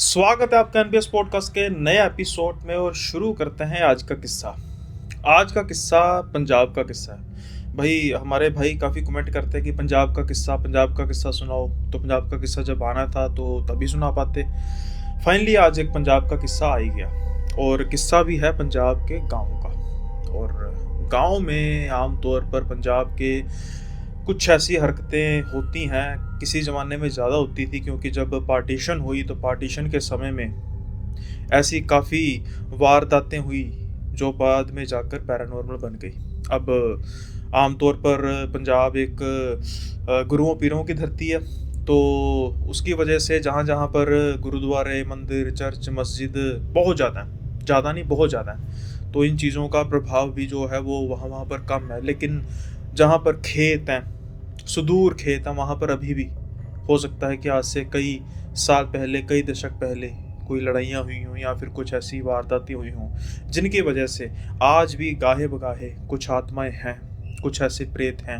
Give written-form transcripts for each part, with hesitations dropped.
स्वागत है आपका एनपीएस पॉडकास्ट के नए एपिसोड में और शुरू करते हैं आज का किस्सा। आज का किस्सा पंजाब का किस्सा है। भाई हमारे भाई काफ़ी कमेंट करते हैं कि पंजाब का किस्सा सुनाओ। तो पंजाब का किस्सा जब आना था तो तभी सुना पाते। फाइनली आज एक पंजाब का किस्सा आ ही गया और किस्सा भी है पंजाब के गाँव का। और गाँव में आमतौर पर पंजाब के कुछ ऐसी हरकतें होती हैं, किसी ज़माने में ज़्यादा होती थी क्योंकि जब पार्टीशन हुई तो पार्टीशन के समय में ऐसी काफ़ी वारदातें हुई जो बाद में जाकर पैरानॉर्मल बन गई। अब आमतौर पर पंजाब एक गुरुओं पीरों की धरती है, तो उसकी वजह से जहाँ-जहाँ पर गुरुद्वारे, मंदिर, चर्च, मस्जिद बहुत ज़्यादा हैं, ज़्यादा नहीं बहुत ज़्यादा हैं, तो इन चीज़ों का प्रभाव भी जो है वो वहाँ पर कम है। लेकिन जहाँ पर खेत हैं, सुदूर खेत हैं, वहाँ पर अभी भी हो सकता है कि आज से कई साल पहले, कई दशक पहले कोई लड़ाइयाँ हुई हों या फिर कुछ ऐसी वारदातें हुई हों, जिनकी वजह से आज भी गाहे-बगाहे कुछ आत्माएँ हैं, कुछ ऐसे प्रेत हैं,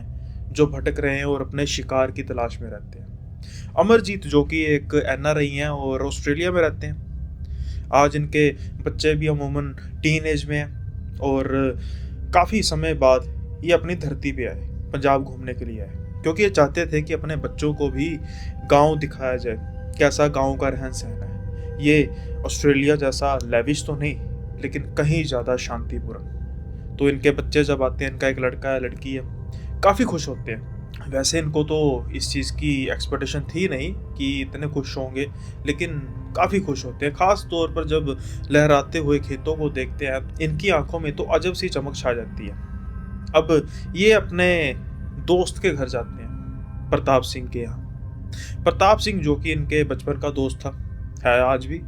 जो भटक रहे हैं और अपने शिकार की तलाश में रहते हैं। अमरजीत जो कि एक एनआरआई हैं और ऑस्ट्रेलिया में रहते हैं। आज इनके बच्चे भी अमूमन टीनेज में हैं और काफ़ी समय बाद ये अपनी धरती पे आए, पंजाब घूमने के लिए आए, क्योंकि ये चाहते थे कि अपने बच्चों को भी गाँव दिखाया जाए, कैसा गाँव का रहन-सहन है। ये ऑस्ट्रेलिया जैसा लेविश तो नहीं, लेकिन कहीं ज़्यादा शांतिपूर्ण। तो इनके बच्चे जब आते हैं, इनका एक लड़का है, लड़की है, काफ़ी खुश होते हैं। वैसे इनको तो इस चीज़ की एक्सपेक्टेशन थी नहीं कि इतने खुश होंगे, लेकिन काफ़ी खुश होते हैं। ख़ास तौर पर जब लहराते हुए खेतों को देखते हैं, इनकी आँखों में तो अजब सी चमक छा जाती है। अब ये अपने दोस्त के घर जाते हैं, प्रताप सिंह के यहाँ। प्रताप सिंह जो कि इनके बचपन का दोस्त था, है आज भी।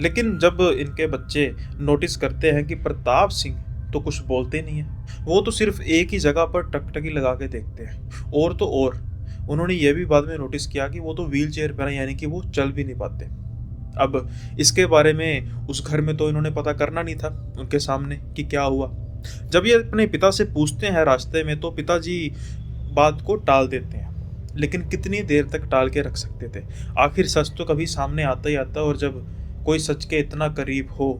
लेकिन जब इनके बच्चे नोटिस करते हैं कि प्रताप सिंह तो कुछ बोलते नहीं है, वो तो सिर्फ एक ही जगह पर टकटकी लगा के देखते हैं। और तो और उन्होंने ये भी बाद में नोटिस किया कि वो तो व्हील चेयर पर है, यानी कि वो चल भी नहीं पाते। अब इसके बारे में उस घर में तो इन्होंने पता करना नहीं था उनके सामने कि क्या हुआ। जब ये अपने पिता से पूछते हैं रास्ते में, तो पिताजी बात को टाल देते हैं। लेकिन कितनी देर तक टाल के रख सकते थे? आखिर सच तो कभी सामने आता ही आता, और जब कोई सच के इतना करीब हो,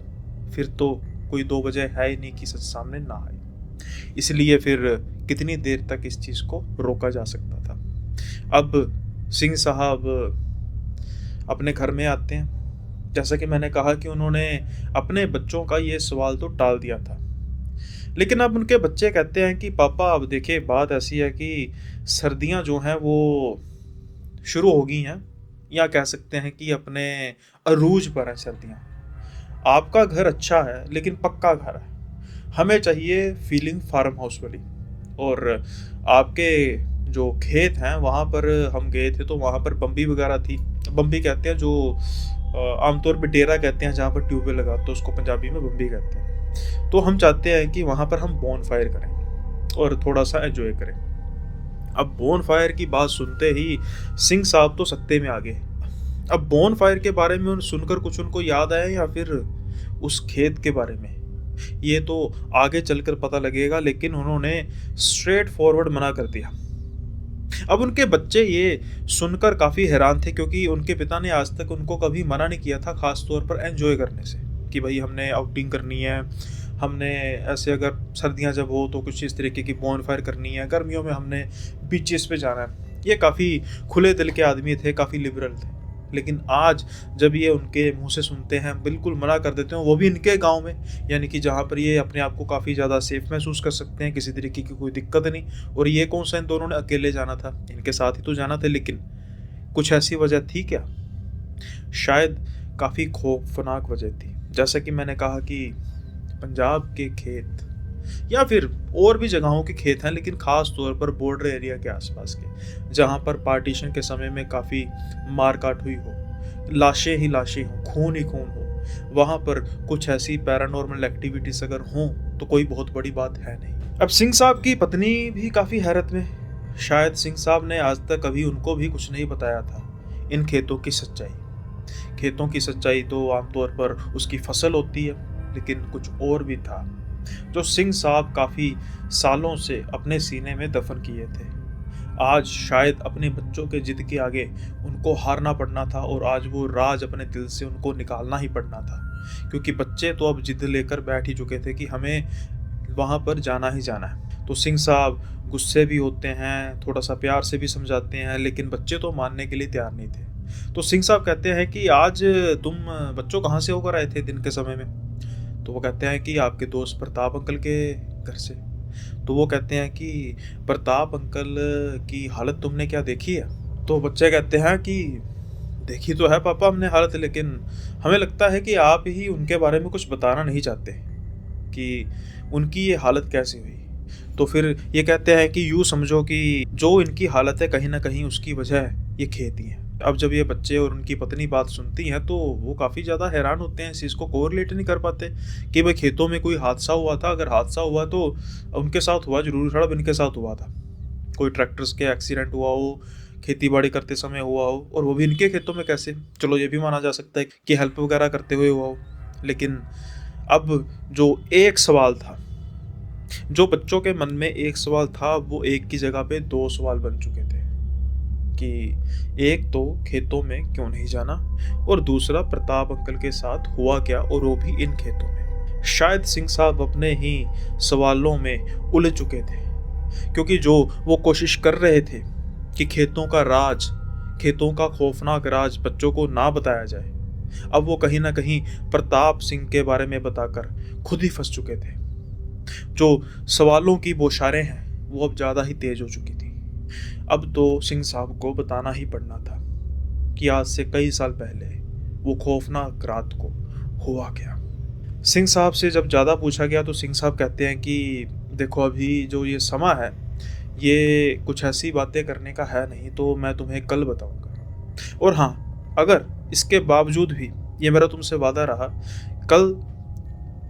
फिर तो कोई दो वजह है ही नहीं कि सच सामने ना आए। इसलिए फिर कितनी देर तक इस चीज़ को रोका जा सकता था। अब सिंह साहब अपने घर में आते हैं। जैसा कि मैंने कहा कि उन्होंने अपने बच्चों का ये सवाल तो टाल दिया था। लेकिन अब उनके बच्चे कहते हैं कि पापा अब देखिए बात ऐसी है कि सर्दियाँ जो हैं वो शुरू हो गई हैं, या कह सकते हैं कि अपने अरूज पर है सर्दियाँ। आपका घर अच्छा है लेकिन पक्का घर है। हमें चाहिए फीलिंग फार्म हाउस वाली। और आपके जो खेत हैं वहाँ पर हम गए थे तो वहाँ पर बम्बी वगैरह थी। बम्बी कहते हैं जो आमतौर पे डेरा कहते हैं जहाँ पर ट्यूबवेल लगा, तो उसको पंजाबी में बम्बी कहते हैं। तो हम चाहते हैं कि वहाँ पर हम बॉनफायर करें और थोड़ा सा एंजॉय करें। अब बॉनफायर की बात सुनते ही सिंह साहब तो सत्ते में आ गए। अब बॉनफायर के बारे में सुनकर कुछ उनको याद आया या फिर उस खेत के बारे में, ये तो आगे चलकर पता लगेगा। लेकिन उन्होंने स्ट्रेट फॉरवर्ड मना कर दिया। अब उनके बच्चे ये सुनकर काफ़ी हैरान थे, क्योंकि उनके पिता ने आज तक उनको कभी मना नहीं किया था, ख़ास तौर पर एंजॉय करने से, कि भाई हमने आउटिंग करनी है, हमने ऐसे अगर सर्दियाँ जब हो तो कुछ इस तरीके की बॉनफायर करनी है, गर्मियों में हमने बीचेस पे जाना है। ये काफ़ी खुले दिल के आदमी थे, काफ़ी लिबरल थे। लेकिन आज जब ये उनके मुँह से सुनते हैं, बिल्कुल मना कर देते हैं, वो भी इनके गाँव में, यानी कि जहाँ पर ये अपने आप को काफ़ी ज़्यादा सेफ महसूस कर सकते हैं, किसी तरीके की कोई दिक्कत नहीं। और ये कौन सा इन दोनों ने अकेले जाना था, इनके साथ ही तो जाना था। लेकिन कुछ ऐसी वजह थी क्या? शायद काफ़ी खौफनाक वजह थी। जैसा कि मैंने कहा कि पंजाब के खेत या फिर और भी जगहों के खेत हैं, लेकिन ख़ास तौर पर बॉर्डर एरिया के आसपास के, जहाँ पर पार्टीशन के समय में काफ़ी मार-काट हुई हो, लाशें ही लाशें हों, खून ही खून हो, वहाँ पर कुछ ऐसी पैरानॉर्मल एक्टिविटीज़ अगर हों तो कोई बहुत बड़ी बात है नहीं। अब सिंह साहब की पत्नी भी काफ़ी हैरत में। शायद सिंह साहब ने आज तक कभी उनको भी कुछ नहीं बताया था इन खेतों की सच्चाई। खेतों की सच्चाई तो आमतौर पर उसकी फसल होती है, लेकिन कुछ और भी था जो सिंह साहब काफ़ी सालों से अपने सीने में दफन किए थे। आज शायद अपने बच्चों के जिद के आगे उनको हारना पड़ना था और आज वो राज अपने दिल से उनको निकालना ही पड़ना था, क्योंकि बच्चे तो अब जिद लेकर बैठ ही चुके थे कि हमें वहाँ पर जाना ही जाना है। तो सिंह साहब गुस्से भी होते हैं, थोड़ा सा प्यार से भी समझाते हैं, लेकिन बच्चे तो मानने के लिए तैयार नहीं थे। तो सिंह साहब कहते हैं कि आज तुम बच्चों कहाँ से होकर आए थे दिन के समय में? तो वो कहते हैं कि आपके दोस्त प्रताप अंकल के घर से। तो वो कहते हैं कि प्रताप अंकल की हालत तुमने क्या देखी है? तो बच्चे कहते हैं कि देखी तो है पापा हमने हालत, लेकिन हमें लगता है कि आप ही उनके बारे में कुछ बताना नहीं चाहते कि उनकी ये हालत कैसे हुई। तो फिर ये कहते हैं कि यूँ समझो कि जो इनकी हालत है कहीं न कहीं उसकी वजह ये खेती है। अब जब ये बच्चे और उनकी पत्नी बात सुनती हैं तो वो काफ़ी ज़्यादा हैरान होते हैं, इस चीज़ को कोरिलेट नहीं कर पाते कि भाई खेतों में कोई हादसा हुआ था, अगर हादसा हुआ तो उनके साथ हुआ ज़रूर था, इनके साथ हुआ था। कोई ट्रैक्टर्स के एक्सीडेंट हुआ हो, खेती-बाड़ी करते समय हुआ हो, और वो भी इनके खेतों में कैसे? चलो ये भी माना जा सकता है कि हेल्प वगैरह करते हुए हुआ हो। लेकिन अब जो एक सवाल था, जो बच्चों के मन में एक सवाल था, वो एक की जगह पे 2 सवाल बन चुके थे कि एक तो खेतों में क्यों नहीं जाना, और दूसरा प्रताप अंकल के साथ हुआ क्या, और वो भी इन खेतों में। शायद सिंह साहब अपने ही सवालों में उलझ चुके थे, क्योंकि जो वो कोशिश कर रहे थे कि खेतों का राज, खेतों का खौफनाक राज बच्चों को ना बताया जाए, अब वो कहीं ना कहीं प्रताप सिंह के बारे में बताकर खुद ही फंस चुके थे। जो सवालों की बौछारें हैं वो अब ज़्यादा ही तेज हो चुकी थी। अब तो सिंह साहब को बताना ही पड़ना था कि आज से कई साल पहले वो खौफनाक रात को हुआ क्या। सिंह साहब से जब ज़्यादा पूछा गया तो सिंह साहब कहते हैं कि देखो अभी जो ये समा है ये कुछ ऐसी बातें करने का है नहीं, तो मैं तुम्हें कल बताऊंगा। और हाँ, अगर इसके बावजूद भी ये मेरा तुमसे वादा रहा, कल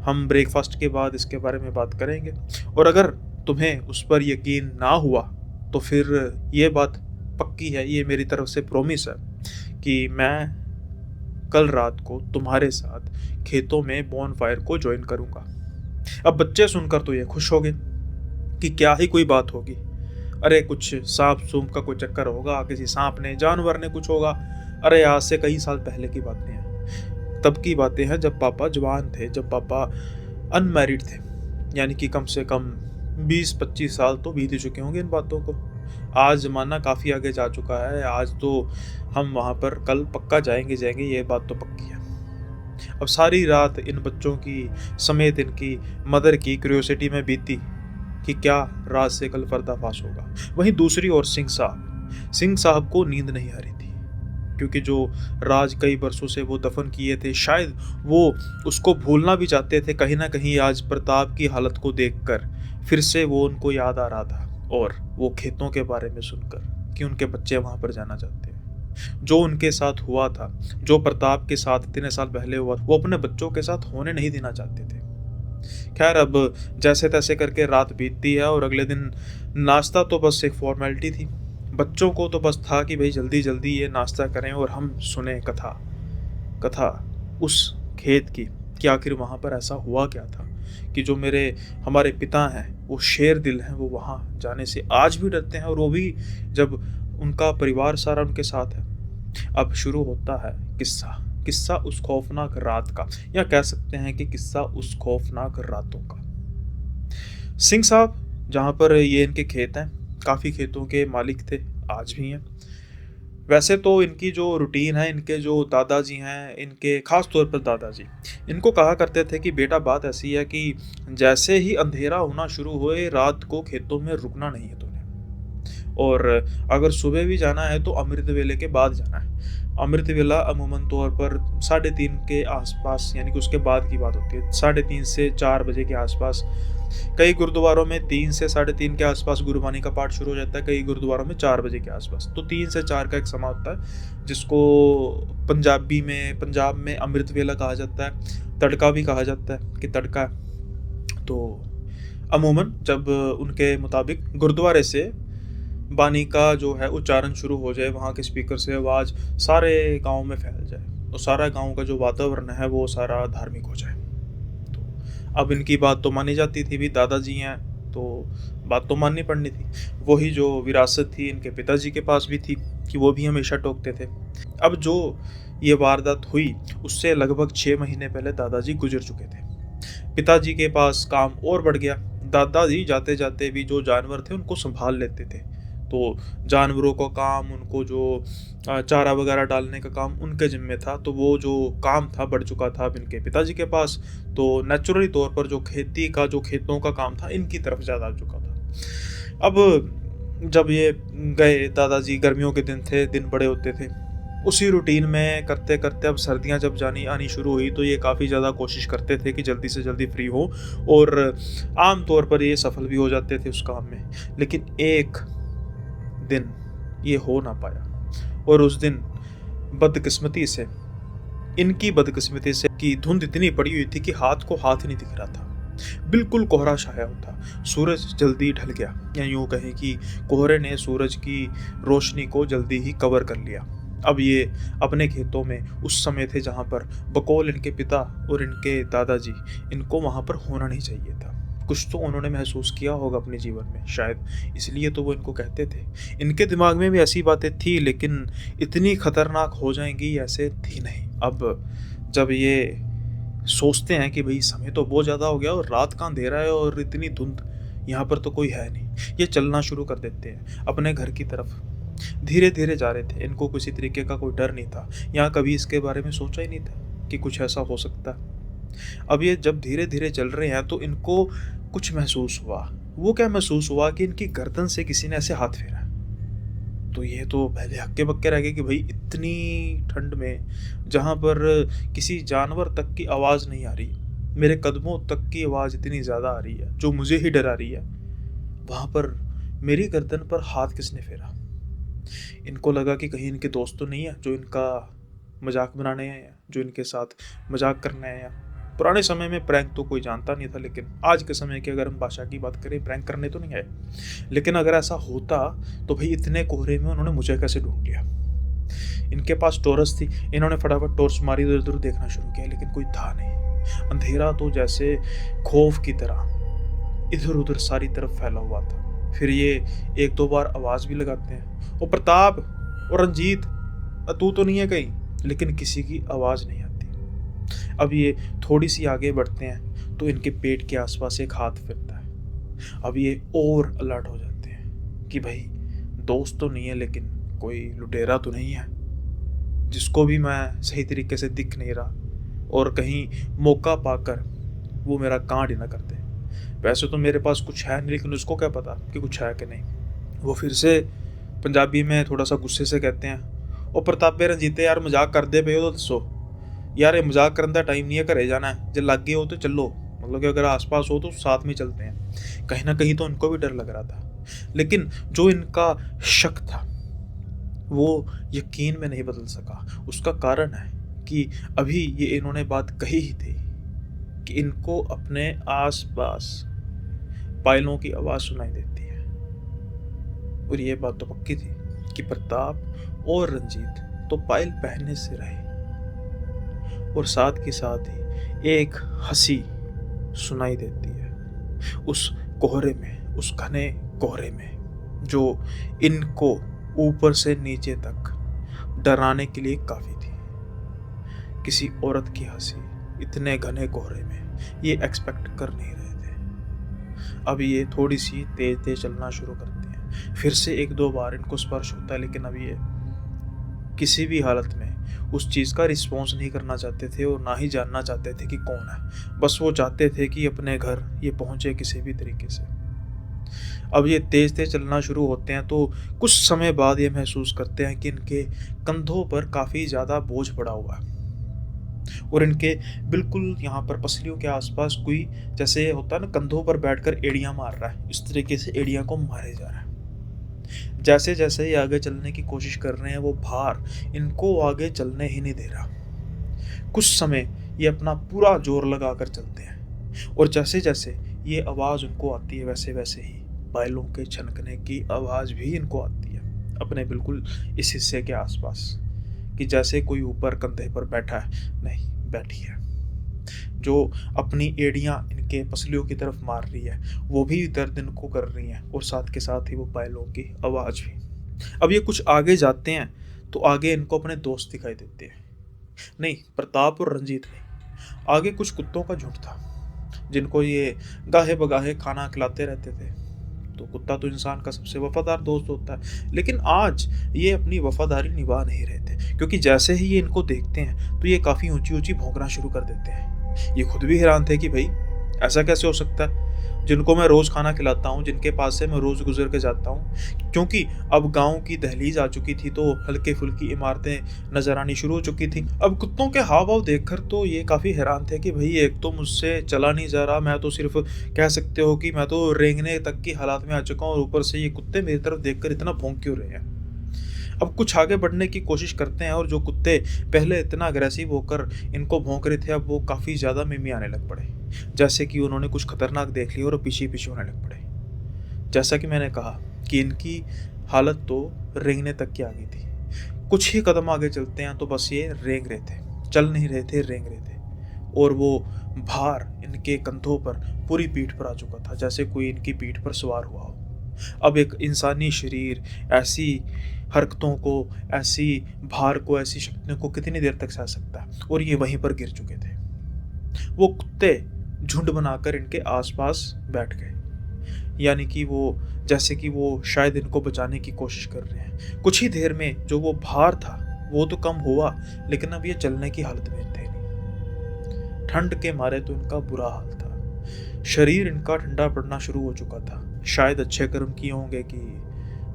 हम ब्रेकफास्ट के बाद इसके बारे में बात करेंगे, और अगर तुम्हें उस पर यकीन ना हुआ तो फिर ये बात पक्की है, ये मेरी तरफ से प्रॉमिस है कि मैं कल रात को तुम्हारे साथ खेतों में बॉनफायर को ज्वाइन करूंगा। अब बच्चे सुनकर तो ये खुश हो गए कि क्या ही कोई बात होगी, अरे कुछ सांप सूप का कोई चक्कर होगा, किसी सांप ने जानवर ने कुछ होगा। अरे आज से कई साल पहले की बातें हैं, तब की बातें हैं जब पापा जवान थे, जब पापा अनमैरिड थे, यानी कि कम से कम 20-25 साल तो बीत ही चुके होंगे इन बातों को। आज ज़माना काफ़ी आगे जा चुका है, आज तो हम वहाँ पर कल पक्का जाएंगे जाएंगे, ये बात तो पक्की है। अब सारी रात इन बच्चों की समेत इनकी मदर की क्यूरियोसिटी में बीती कि क्या राज से कल पर्दाफाश होगा। वहीं दूसरी ओर सिंह साहब को नींद नहीं आ रही थी, क्योंकि जो राज कई बरसों से वो दफन किए थे, शायद वो उसको भूलना भी चाहते थे। कहीं ना कहीं आज प्रताप की हालत को देखकर फिर से वो उनको याद आ रहा था, और वो खेतों के बारे में सुनकर कि उनके बच्चे वहां पर जाना चाहते हैं। जो उनके साथ हुआ था, जो प्रताप के साथ इतने साल पहले हुआ, वो अपने बच्चों के साथ होने नहीं देना चाहते थे। खैर, अब जैसे तैसे करके रात बीतती है, और अगले दिन नाश्ता तो बस एक फॉर्मेलिटी थी। बच्चों को तो बस था कि भाई जल्दी जल्दी ये नाश्ता करें और हम सुने कथा उस खेत की, कि आखिर वहाँ पर ऐसा हुआ क्या था कि जो हमारे पिता हैं वो शेर दिल हैं, वो वहाँ जाने से आज भी डरते हैं, और वो भी जब उनका परिवार सारा उनके साथ है। अब शुरू होता है किस्सा उस खौफनाक रात का, या कह सकते हैं कि किस्सा उस खौफनाक रातों का। सिंह साहब जहाँ पर ये इनके खेत हैं, काफ़ी खेतों के मालिक थे, आज भी हैं। वैसे तो इनकी जो रूटीन है, इनके जो दादाजी हैं, इनके खास तौर पर दादाजी इनको कहा करते थे कि बेटा बात ऐसी है कि जैसे ही अंधेरा होना शुरू हुए, रात को खेतों में रुकना नहीं है तुम्हें, और अगर सुबह भी जाना है तो अमृत वेले के बाद जाना है। अमृत वेला अमूमन तौर पर 3:30 के आसपास, यानी कि उसके बाद की बात होती है, 3:30 से 4 बजे के आसपास। कई गुरुद्वारों में 3 से 3:30 के आसपास गुरबानी का पाठ शुरू हो जाता है, कई गुरुद्वारों में 4 बजे के आसपास। तो 3 से 4 का एक समय होता है जिसको पंजाब में अमृत वेला कहा जाता है, तड़का भी कहा जाता है कि तड़का। तो अमूमन जब उनके मुताबिक गुरुद्वारे से बानी का जो है उच्चारण शुरू हो जाए, वहाँ के स्पीकर से आवाज़ सारे गांव में फैल जाए, तो सारा गांव का जो वातावरण है वो सारा धार्मिक हो जाए। तो अब इनकी बात तो मानी जाती थी, भी दादाजी हैं, तो बात तो माननी पड़नी थी। वही जो विरासत थी इनके पिताजी के पास भी थी कि वो भी हमेशा टोकते थे। अब जो ये वारदात हुई उससे लगभग 6 महीने पहले दादाजी गुजर चुके थे। पिताजी के पास काम और बढ़ गया। दादाजी जाते-जाते भी जो जानवर थे उनको सँभाल लेते थे। तो जानवरों का काम, उनको जो चारा वगैरह डालने का काम उनके ज़िम्मे था, तो वो जो काम था बढ़ चुका था अब इनके पिताजी के पास, तो नेचुरली तौर पर जो खेती का, जो खेतों का काम था इनकी तरफ ज़्यादा आ चुका था। अब जब ये गए दादाजी, गर्मियों के दिन थे, दिन बड़े होते थे। उसी रूटीन में करते-करते अब सर्दियाँ जब जानी आनी शुरू हुई तो ये काफ़ी ज़्यादा कोशिश करते थे कि जल्दी से जल्दी फ्री हो, और आम तौर पर ये सफल भी हो जाते थे उस काम में। लेकिन एक दिन ये हो ना पाया, और उस दिन बदकिस्मती से, इनकी बदकिस्मती से कि धुंध इतनी पड़ी हुई थी कि हाथ को हाथ ही नहीं दिख रहा था। बिल्कुल कोहरा छाया हुआ था। सूरज जल्दी ढल गया, या यूँ कहें कि कोहरे ने सूरज की रोशनी को जल्दी ही कवर कर लिया। अब ये अपने खेतों में उस समय थे जहाँ पर बकौल इनके पिता और इनके दादाजी, इनको वहाँ पर होना नहीं चाहिए था। कुछ तो उन्होंने महसूस किया होगा अपने जीवन में, शायद इसलिए तो वो इनको कहते थे। इनके दिमाग में भी ऐसी बातें थी, लेकिन इतनी खतरनाक हो जाएंगी ऐसे थी नहीं। अब जब ये सोचते हैं कि भाई समय तो बहुत ज़्यादा हो गया और रात का अंधेरा है और इतनी धुंध, यहाँ पर तो कोई है नहीं, ये चलना शुरू कर देते हैं अपने घर की तरफ। धीरे धीरे जा रहे थे, इनको किसी तरीके का कोई डर नहीं था, यहाँ कभी इसके बारे में सोचा ही नहीं था कि कुछ ऐसा हो सकता है। अब ये जब धीरे धीरे चल रहे हैं तो इनको कुछ महसूस हुआ। वो क्या महसूस हुआ कि इनकी गर्दन से किसी ने ऐसे हाथ फेरा। तो ये तो पहले हक्के बक्के रह गए कि भाई इतनी ठंड में, जहाँ पर किसी जानवर तक की आवाज़ नहीं आ रही, मेरे कदमों तक की आवाज़ इतनी ज़्यादा आ रही है जो मुझे ही डरा रही है, वहाँ पर मेरी गर्दन पर हाथ किसने फेरा। इनको लगा कि कहीं इनके दोस्त तो नहीं है जो इनका मजाक बनाने आए हैं, जो इनके साथ मजाक करने आए हैं। पुराने समय में प्रैंक तो कोई जानता नहीं था, लेकिन आज के समय की अगर हम भाषा की बात करें, प्रैंक करने तो नहीं आए। लेकिन अगर ऐसा होता तो भाई इतने कोहरे में उन्होंने मुझे कैसे ढूंढ लिया। इनके पास टॉर्च थी, इन्होंने फटाफट टॉर्च मारी, इधर उधर देखना शुरू किया, लेकिन कोई था नहीं। अंधेरा तो जैसे खौफ की तरह इधर उधर सारी तरफ फैला हुआ था। फिर ये एक दो बार आवाज़ भी लगाते हैं, ओ प्रताप, ओ रंजीत, तू तो नहीं है कहीं, लेकिन किसी की आवाज़ नहीं आती। अब ये थोड़ी सी आगे बढ़ते हैं तो इनके पेट के आसपास एक हाथ फिरता है। अब ये और अलर्ट हो जाते हैं कि भाई दोस्त तो नहीं है, लेकिन कोई लुटेरा तो नहीं है जिसको भी मैं सही तरीके से दिख नहीं रहा, और कहीं मौका पाकर वो मेरा कांड ही ना कर दे। वैसे तो मेरे पास कुछ है नहीं, लेकिन उसको क्या पता कि कुछ है कि नहीं। वो फिर से पंजाबी में थोड़ा सा गुस्से से कहते हैं, ओ प्रतापे रंजीते यार मजाक कर दे पे हो तो दसो यार, ये मजाक करने का टाइम नहीं है, घरे जाना है, जब लग गए हो तो चलो, मतलब कि अगर आसपास हो तो साथ में चलते हैं। कहीं ना कहीं तो इनको भी डर लग रहा था, लेकिन जो इनका शक था वो यकीन में नहीं बदल सका। उसका कारण है कि अभी ये इन्होंने बात कही ही थी कि इनको अपने आसपास पायलों की आवाज़ सुनाई देती है, और ये बात तो पक्की थी कि प्रताप और रंजीत तो पायल पहनने से रहे, और साथ के साथ ही एक हंसी सुनाई देती है उस कोहरे में, उस घने कोहरे में, जो इनको ऊपर से नीचे तक डराने के लिए काफ़ी थी। किसी औरत की हंसी इतने घने कोहरे में ये एक्सपेक्ट कर नहीं रहे थे। अब ये थोड़ी सी तेज तेज चलना शुरू करते हैं। फिर से एक दो बार इनको स्पर्श होता है, लेकिन अब ये किसी भी हालत में उस चीज़ का रिस्पॉन्स नहीं करना चाहते थे, और ना ही जानना चाहते थे कि कौन है। बस वो चाहते थे कि अपने घर ये पहुँचे किसी भी तरीके से। अब ये तेज तेज चलना शुरू होते हैं तो कुछ समय बाद ये महसूस करते हैं कि इनके कंधों पर काफ़ी ज़्यादा बोझ पड़ा हुआ है, और इनके बिल्कुल यहाँ पर पसलियों के आसपास कोई, जैसे होता है ना कंधों पर बैठकर एड़ियाँ मार रहा है, इस तरीके से एड़ियाँ को मारे जा रहा है। जैसे जैसे ये आगे चलने की कोशिश कर रहे हैं, वो भार इनको आगे चलने ही नहीं दे रहा। कुछ समय ये अपना पूरा जोर लगा कर चलते हैं, और जैसे जैसे ये आवाज़ उनको आती है, वैसे वैसे ही बैलों के छनकने की आवाज़ भी इनको आती है अपने बिल्कुल इस हिस्से के आसपास, कि जैसे कोई ऊपर कंधे पर बैठा है, नहीं बैठी है। जो अपनी एड़ियाँ इनके पसलियों की तरफ मार रही है, वो भी दर्द इनको कर रही हैं और साथ के साथ ही वो बैलों की आवाज़ भी। अब ये कुछ आगे जाते हैं, तो आगे इनको अपने दोस्त दिखाई देते हैं। नहीं, प्रताप और रंजीत नहीं, आगे कुछ कुत्तों का झुंड था, जिनको ये गाहे-बगाहे खाना खिलाते रहते थे। तो कुत्ता तो इंसान का सबसे वफ़ादार दोस्त होता है, लेकिन आज ये अपनी वफ़ादारी निभा नहीं रहे थे, क्योंकि जैसे ही ये इनको देखते हैं, तो ये काफ़ी ऊँची-ऊँची भौंकना शुरू कर देते हैं। ये खुद भी हैरान थे कि भई, ऐसा कैसे हो सकता है? जिनको मैं रोज़ खाना खिलाता हूँ, जिनके पास से मैं रोज़ गुज़र के जाता हूँ, क्योंकि अब गाँव की दहलीज़ आ चुकी थी, तो हल्की-फुल्की इमारतें नज़र आनी शुरू हो चुकी थी। अब कुत्तों के हाव-भाव देखकर तो ये काफ़ी हैरान थे कि भई, एक तो मुझसे चला नहीं जा रहा, मैं तो सिर्फ़ कह सकते हो कि मैं तो रेंगने तक की हालात में आ चुका हूँ और ऊपर से ये कुत्ते मेरी तरफ देखकर इतना भौंक क्यों रहे हैं। अब कुछ आगे बढ़ने की कोशिश करते हैं और जो कुत्ते पहले इतना अग्रेसिव होकर इनको भौंक रहे थे, अब वो काफ़ी ज़्यादा मिमियाने लग पड़े। जैसे कि उन्होंने कुछ खतरनाक देख लिया और पीछे-पीछे होने लग पड़े। जैसा कि मैंने कहा कि इनकी हालत तो रेंगने तक की आ गई थी। कुछ ही कदम आगे चलते हैं तो बस ये रेंग रहे थे, चल नहीं रहे थे, रेंग रहे थे। और वो भार इनके कंधों पर, पूरी पीठ पर आ चुका था, जैसे कोई इनकी पीठ पर सवार हुआ हो। अब एक इंसानी शरीर ऐसी हरकतों को, ऐसी भार को, ऐसी शक्तियों को कितनी देर तक सह सकता है? और ये वहीं पर गिर चुके थे। वो कुत्ते झुंड बनाकर इनके आस-पास बैठ गए। यानी कि वो, जैसे कि वो शायद इनको बचाने की कोशिश कर रहे हैं। कुछ ही देर में जो वो भार था, वो तो कम हुआ, लेकिन अब ये चलने की हालत में थे नहीं। ठंड के मारे तो इनका बुरा हाल था। शरीर इनका ठंडा पड़ना शुरू हो चुका था। शायद अच्छे कर्म किए होंगे कि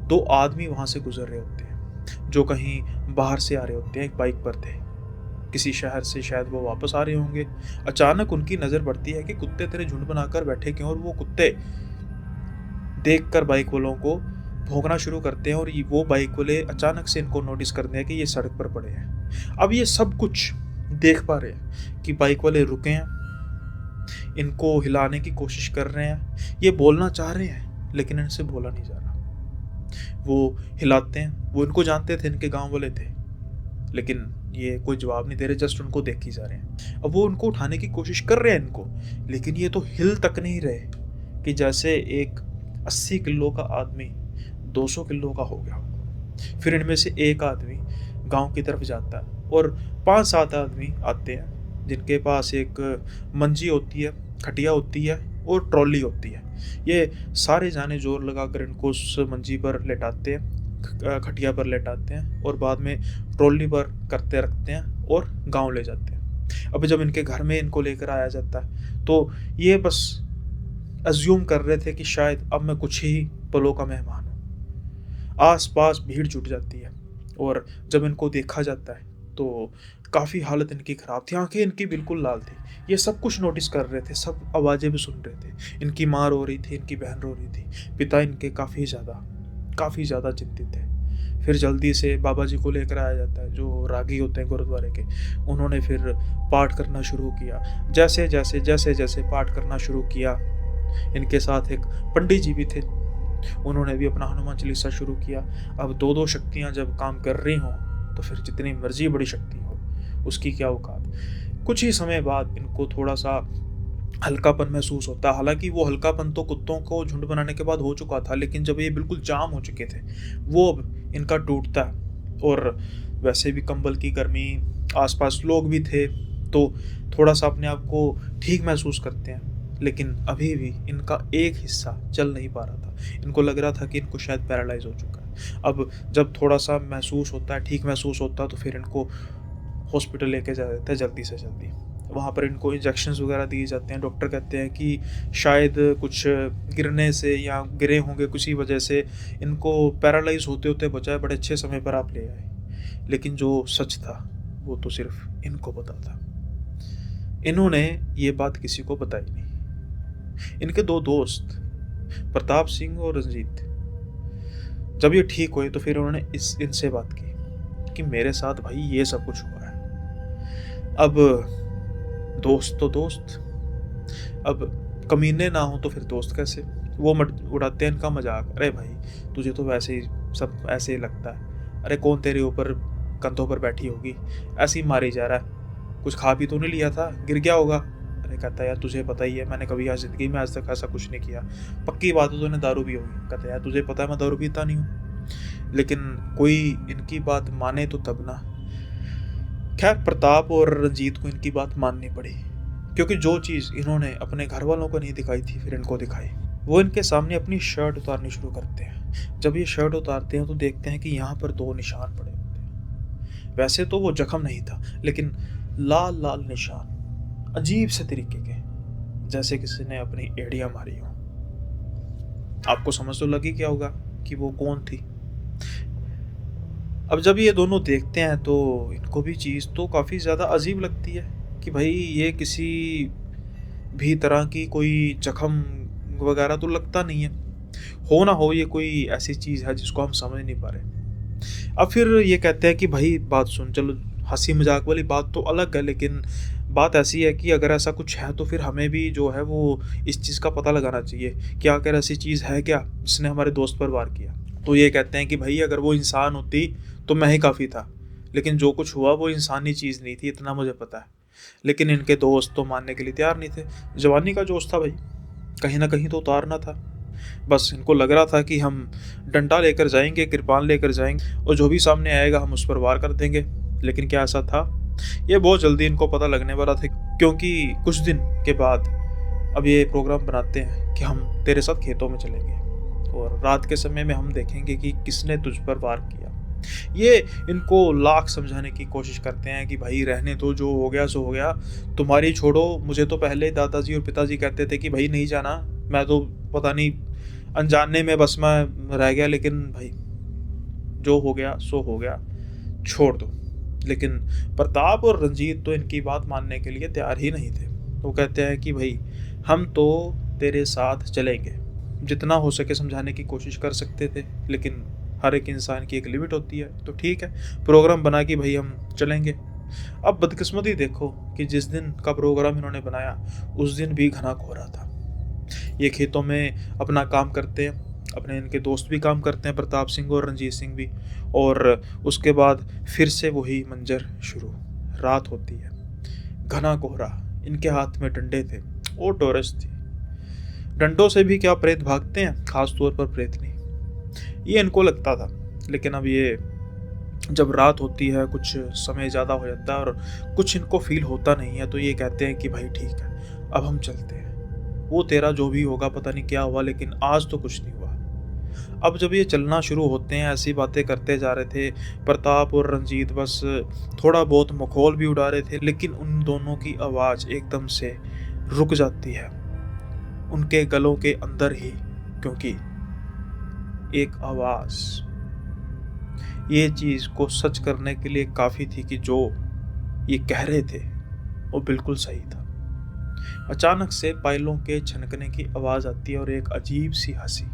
2 आदमी वहाँ से गुज़र रहे होते हैं, जो कहीं बाहर से आ रहे होते हैं, एक बाइक पर थे। किसी शहर से शायद वो वापस आ रहे होंगे। अचानक उनकी नज़र पड़ती है कि कुत्ते तेरे झुंड बनाकर बैठे क्यों? और वो कुत्ते देखकर बाइक वालों को भौंकना शुरू करते हैं और ये वो बाइक वाले अचानक से इनको नोटिस करते हैं कि ये सड़क पर पड़े हैं। अब ये सब कुछ देख पा रहे हैं कि बाइक वाले रुके हैं, इनको हिलाने की कोशिश कर रहे हैं, ये बोलना चाह रहे हैं, लेकिन इनसे बोला नहीं जा रहा। वो हिलाते हैं, वो इनको जानते थे, इनके गाँव वाले थे, लेकिन ये कोई जवाब नहीं दे रहे, जस्ट उनको देख ही जा रहे हैं। अब वो उनको उठाने की कोशिश कर रहे हैं इनको, लेकिन ये तो हिल तक नहीं रहे कि जैसे एक 80 किलो का आदमी 200 किलो का हो गया हो। फिर इनमें से एक आदमी गाँव की तरफ जाता है और 5-7 आदमी आते हैं, जिनके पास एक मंजी होती है, खटिया होती है और ट्रॉली होती है। ये सारे जाने ज़ोर लगाकर इनको उस मंजी पर लेटाते हैं, खटिया पर लेटाते हैं और बाद में ट्रॉली पर करते रखते हैं और गाँव ले जाते हैं। अब जब इनके घर में इनको लेकर आया जाता है, तो ये बस अज़्यूम कर रहे थे कि शायद अब मैं कुछ ही पलों का मेहमान हूँ। आस-पास भीड़ जुट जाती है और जब इनको देखा जाता है, तो काफ़ी हालत इनकी ख़राब थी, आँखें इनकी बिल्कुल लाल थी। ये सब कुछ नोटिस कर रहे थे, सब आवाज़ें भी सुन रहे थे। इनकी माँ रो रही थी, इनकी बहन रो रही थी। पिता इनके काफ़ी ज़्यादा चिंतित थे। फिर जल्दी से बाबा जी को लेकर आया जाता है, जो रागी होते हैं गुरुद्वारे के। उन्होंने फिर पाठ करना शुरू किया। जैसे-जैसे पाठ करना शुरू किया, इनके साथ एक पंडित जी भी थे। उन्होंने भी अपना हनुमान चालीसा शुरू किया। अब 2-2 शक्तियाँ जब काम कर रही हों, तो फिर जितनी मर्ज़ी बड़ी शक्ति हो, उसकी क्या औकात। कुछ ही समय बाद इनको थोड़ा-सा हल्कापन महसूस होता है। हालाँकि वो हल्कापन तो कुत्तों को झुंड बनाने के बाद हो चुका था, लेकिन जब ये बिल्कुल जाम हो चुके थे, वो अब इनका टूटता है। और वैसे भी कंबल की गर्मी, आस-पास लोग भी थे, तो थोड़ा-सा अपने आप को ठीक महसूस करते हैं। लेकिन अभी भी इनका एक हिस्सा चल नहीं पा रहा था। इनको लग रहा था कि इनको शायद पैरालाइज़ हो चुका है। अब जब थोड़ा-सा महसूस होता है, ठीक महसूस होता है, तो फिर इनको हॉस्पिटल लेके जाया जाता है जल्दी से जल्दी। वहाँ पर इनको इंजेक्शंस वगैरह दिए जाते हैं। डॉक्टर कहते हैं कि शायद कुछ गिरने से या गिरे होंगे किसी वजह से इनको पैरालाइज़ होते-होते बचा है, बड़े अच्छे समय पर आप ले आए। लेकिन जो सच था, वो तो सिर्फ़ इनको पता था। इन्होंने ये बात किसी को बताई नहीं। इनके 2 दोस्त प्रताप सिंह और रंजीत, जब ये ठीक हुए तो फिर उन्होंने इनसे बात की कि मेरे साथ भाई ये सब कुछ हुआ है। अब दोस्त तो दोस्त, अब कमीने ना हो तो फिर दोस्त कैसे? वो उड़ाते हैं इनका मजाक, अरे भाई तुझे तो वैसे ही सब ऐसे ही लगता है, अरे कौन तेरे ऊपर कंधों पर बैठी होगी, ऐसे ही मारी जा रहा है, कुछ खा पी तो नहीं लिया था, गिर गया होगा, पहले। कहता है यार तुझे पता ही है, मैंने कभी आज ज़िंदगी में आज तक ऐसा कुछ नहीं किया। पक्की बात है तूने दारू पी होगी। कहता है यार तुझे पता है मैं दारू पीता नहीं हूँ। लेकिन कोई इनकी बात माने तो तब ना। खैर प्रताप और रंजीत को इनकी बात माननी पड़ी, क्योंकि जो चीज़ इन्होंने अपने घर वालों को नहीं दिखाई थी फिर इनको दिखाई। वो इनके सामने अपनी शर्ट उतारनी शुरू करते हैं। जब ये शर्ट उतारते हैं तो देखते हैं कि यहाँ पर 2 निशान पड़े होते हैं। वैसे तो वो जख्म नहीं था, लेकिन लाल लाल निशान, अजीब से तरीके के, जैसे किसी ने अपनी एड़ियां मारी हो। आपको समझ तो लगी क्या होगा कि वो कौन थी। अब जब ये दोनों देखते हैं तो इनको भी चीज़ तो काफ़ी ज़्यादा अजीब लगती है कि भाई ये किसी भी तरह की कोई जख्म वगैरह तो लगता नहीं है। हो ना हो ये कोई ऐसी चीज़ है जिसको हम समझ नहीं पा रहे। अब फिर ये कहते हैं कि भाई बात सुन, चलो हंसी मजाक वाली बात तो अलग है, लेकिन बात ऐसी है कि अगर ऐसा कुछ है तो फिर हमें भी जो है वो इस चीज़ का पता लगाना चाहिए कि आखिर ऐसी चीज़ है क्या जिसने हमारे दोस्त पर वार किया। तो ये कहते हैं कि भाई अगर वो इंसान होती तो मैं ही काफ़ी था, लेकिन जो कुछ हुआ वो इंसानी चीज़ नहीं थी, इतना मुझे पता है। लेकिन इनके दोस्त तो मानने के लिए तैयार नहीं थे। जवानी का जोश था भाई, कहीं ना कहीं तो उतारना था। बस इनको लग रहा था कि हम डंडा लेकर जाएंगे, कृपान लेकर जाएंगे और जो भी सामने आएगा हम उस पर वार कर देंगे। लेकिन क्या ऐसा था? ये बहुत जल्दी इनको पता लगने वाला था, क्योंकि कुछ दिन के बाद अब ये प्रोग्राम बनाते हैं कि हम तेरे साथ खेतों में चलेंगे और रात के समय में हम देखेंगे कि किसने तुझ पर वार किया। ये इनको लाख समझाने की कोशिश करते हैं कि भाई रहने दो, जो हो गया सो हो गया, तुम्हारी छोड़ो। मुझे तो पहले दादाजी और पिताजी कहते थे कि भाई नहीं जाना, मैं तो पता नहीं अनजाने में बस मैं रह गया, लेकिन भाई जो हो गया सो हो गया, छोड़ दो। लेकिन प्रताप और रंजीत तो इनकी बात मानने के लिए तैयार ही नहीं थे। वो कहते हैं कि भाई हम तो तेरे साथ चलेंगे। जितना हो सके समझाने की कोशिश कर सकते थे, लेकिन हर एक इंसान की एक लिमिट होती है। तो ठीक है, प्रोग्राम बना कि भाई हम चलेंगे। अब बदकिस्मती देखो कि जिस दिन का प्रोग्राम इन्होंने बनाया उस दिन भी घना कोहरा था। ये खेतों में अपना काम करते हैं, अपने इनके दोस्त भी काम करते हैं, प्रताप सिंह और रंजीत सिंह भी। और उसके बाद फिर से वही मंजर शुरू। रात होती है, घना कोहरा, इनके हाथ में डंडे थे और टॉर्च थी। डंडों से भी क्या प्रेत भागते हैं, खास तौर पर प्रेत नहीं, ये इनको लगता था। लेकिन अब ये जब रात होती है, कुछ समय ज़्यादा हो जाता है और कुछ इनको फील होता नहीं है, तो ये कहते हैं कि भाई ठीक है अब हम चलते हैं। वो तेरा जो भी होगा, पता नहीं क्या हुआ, लेकिन आज तो कुछ नहीं हुआ। अब जब ये चलना शुरू होते हैं, ऐसी बातें करते जा रहे थे प्रताप और रंजीत, बस थोड़ा बहुत मखौल भी उड़ा रहे थे, लेकिन उन दोनों की आवाज़ एकदम से रुक जाती है उनके गलों के अंदर ही, क्योंकि एक आवाज़ ये चीज़ को सच करने के लिए काफ़ी थी कि जो ये कह रहे थे वो बिल्कुल सही था। अचानक से पायलों के छनकने की आवाज़ आती है और एक अजीब सी हंसी,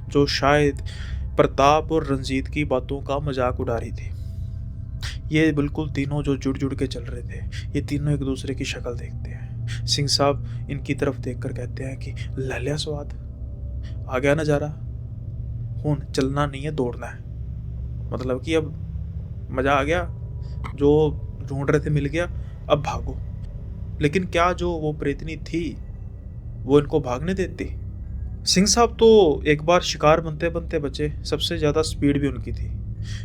जो शायद प्रताप और रंजीत की बातों का मजाक उड़ा रही थी। ये बिल्कुल तीनों जो जुड़ जुड़ के चल रहे थे, ये तीनों एक दूसरे की शक्ल देखते हैं। सिंह साहब इनकी तरफ देखकर कहते हैं कि ले लिया स्वाद, आ गया नज़ारा, हूँ चलना नहीं है दौड़ना है। मतलब कि अब मज़ा आ गया, जो ढूंढ रहे थे मिल गया, अब भागो। लेकिन क्या जो वो प्रेतनी थी वो इनको भागने देती? सिंह साहब तो एक बार शिकार बनते बनते बचे, सबसे ज़्यादा स्पीड भी उनकी थी,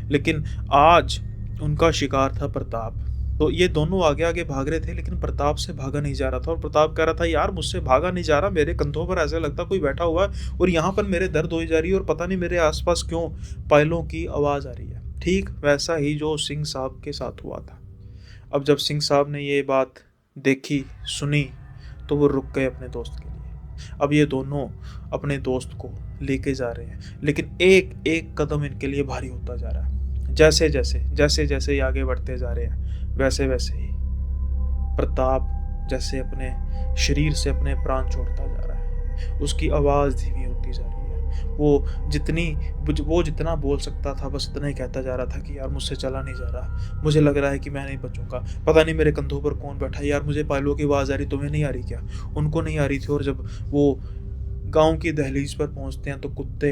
लेकिन आज उनका शिकार था प्रताप। तो ये दोनों आगे आगे भाग रहे थे, लेकिन प्रताप से भागा नहीं जा रहा था। और प्रताप कह रहा था यार मुझसे भागा नहीं जा रहा, मेरे कंधों पर ऐसा लगता कोई बैठा हुआ है और यहाँ पर मेरे दर्द हो जा रही है और पता नहीं मेरे आसपास क्यों पायलों की आवाज़ आ रही है। ठीक वैसा ही जो सिंह साहब के साथ हुआ था। अब जब सिंह साहब ने ये बात देखी सुनी तो वो रुक गए अपने दोस्त के लिए। अब ये दोनों अपने दोस्त को लेके जा रहे हैं, लेकिन एक एक कदम इनके लिए भारी होता जा रहा है। जैसे जैसे ये आगे बढ़ते जा रहे हैं, वैसे वैसे ही प्रताप जैसे अपने शरीर से अपने प्राण छोड़ता जा रहा है। उसकी आवाज़ धीमी होती जा रही है। वो जितना बोल सकता था बस इतना ही कहता जा रहा था कि यार मुझसे चला नहीं जा रहा, मुझे लग रहा है कि मैं नहीं बचूंगा, पता नहीं मेरे कंधों पर कौन बैठा है, यार मुझे पायलों की आवाज़ आ रही, तुम्हें नहीं आ रही क्या? उनको नहीं आ रही थी। और जब वो गांव की दहलीज पर पहुंचते हैं तो कुत्ते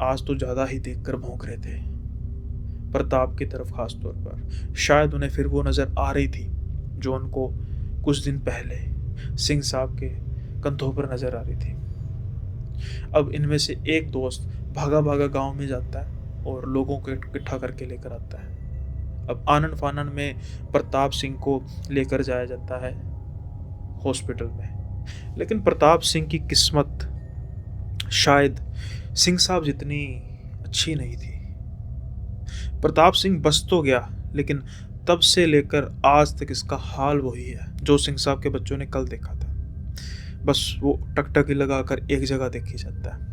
आज तो ज़्यादा ही देखकर भौंक रहे थे, प्रताप की तरफ खास तौर पर। शायद उन्हें फिर वो नज़र आ रही थी जो उनको कुछ दिन पहले सिंह साहब के कंधों पर नजर आ रही थी। अब इनमें से एक दोस्त भागा भागा गांव में जाता है और लोगों को इकट्ठा करके लेकर आता है। अब आनन फानन में प्रताप सिंह को लेकर जाया जाता है हॉस्पिटल में। लेकिन प्रताप सिंह की किस्मत शायद सिंह साहब जितनी अच्छी नहीं थी। प्रताप सिंह बच तो गया, लेकिन तब से लेकर आज तक इसका हाल वही है जो सिंह साहब के बच्चों ने कल देखा था। बस वो टकटकी लगाकर एक जगह देखी जाता है।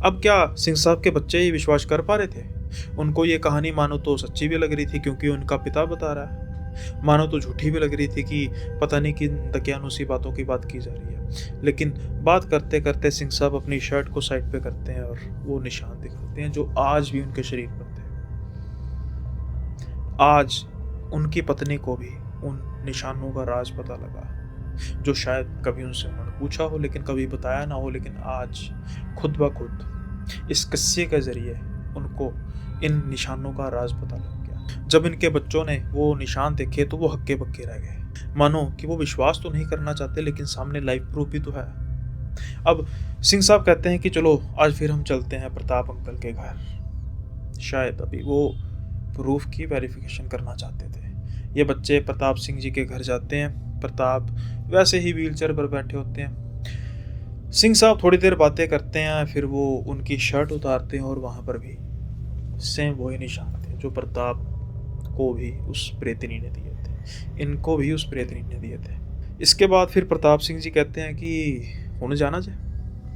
अब क्या सिंह साहब के बच्चे ही विश्वास कर पा रहे थे? उनको ये कहानी मानो तो सच्ची भी लग रही थी क्योंकि उनका पिता बता रहा है, मानो तो झूठी भी लग रही थी कि पता नहीं किन दकियानूसी बातों की बात की जा रही है। लेकिन बात करते करते सिंह साहब अपनी शर्ट को साइड पे करते हैं और वो निशान दिखाते हैं जो आज भी उनके शरीर पर थे। आज उनकी पत्नी को भी उन निशानों का राज पता लगा, जो शायद कभी उनसे उन्होंने पूछा हो लेकिन कभी बताया ना हो। लेकिन आज खुद ब खुद इस किस्से के जरिए उनको इन निशानों का राज पता लग गया। जब इनके बच्चों ने वो निशान देखे तो वो हक्के बक्के रह गए, मानो कि वो विश्वास तो नहीं करना चाहते लेकिन सामने लाइव प्रूफ भी तो है। अब सिंह साहब कहते हैं कि चलो आज फिर हम चलते हैं प्रताप अंकल के घर। शायद अभी वो प्रूफ की वेरिफिकेशन करना चाहते थे। ये बच्चे प्रताप सिंह जी के घर जाते हैं। प्रताप वैसे ही व्हीलचेयर पर बैठे होते हैं। सिंह साहब थोड़ी देर बातें करते हैं, फिर वो उनकी शर्ट उतारते हैं और वहां पर भी सेम वही निशान थे जो प्रताप को भी उस प्रेतनी ने दिए थे, इनको भी उस प्रेतनी ने दिए थे। इसके बाद फिर प्रताप सिंह जी कहते हैं कि हुण जाना जे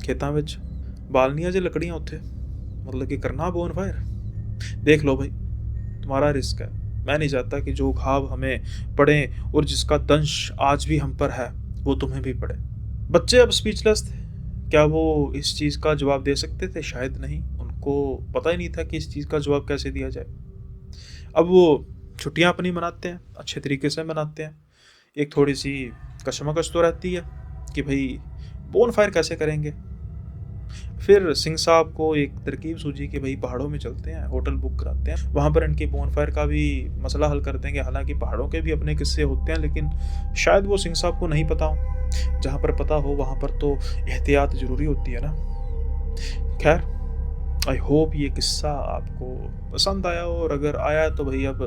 खेतां विच बालनियां जे लकड़ियां उत्थे, मतलब कि करना बोन फायर। देख लो भाई, तुम्हारा रिस्क है। मैं नहीं चाहता कि जो घाव हमें पड़े और जिसका दंश आज भी हम पर है वो तुम्हें भी पड़े। बच्चे अब स्पीचलेस थे। क्या वो इस चीज़ का जवाब दे सकते थे? शायद नहीं। उनको पता ही नहीं था कि इस चीज़ का जवाब कैसे दिया जाए। अब वो छुट्टियां अपनी मनाते हैं, अच्छे तरीके से मनाते हैं। एक थोड़ी सी कशमकश तो रहती है कि भाई बोन फायर कैसे करेंगे। फिर सिंह साहब को एक तरकीब सूझी कि भाई पहाड़ों में चलते हैं, होटल बुक कराते हैं, वहाँ पर इनके बोन फायर का भी मसला हल कर देंगे। हालांकि पहाड़ों के भी अपने किस्से होते हैं, लेकिन शायद वो सिंह साहब को नहीं पता हो। जहाँ पर पता हो वहाँ पर तो एहतियात ज़रूरी होती है ना। खैर, आई होप ये किस्सा आपको पसंद आया, और अगर आया तो भाई अब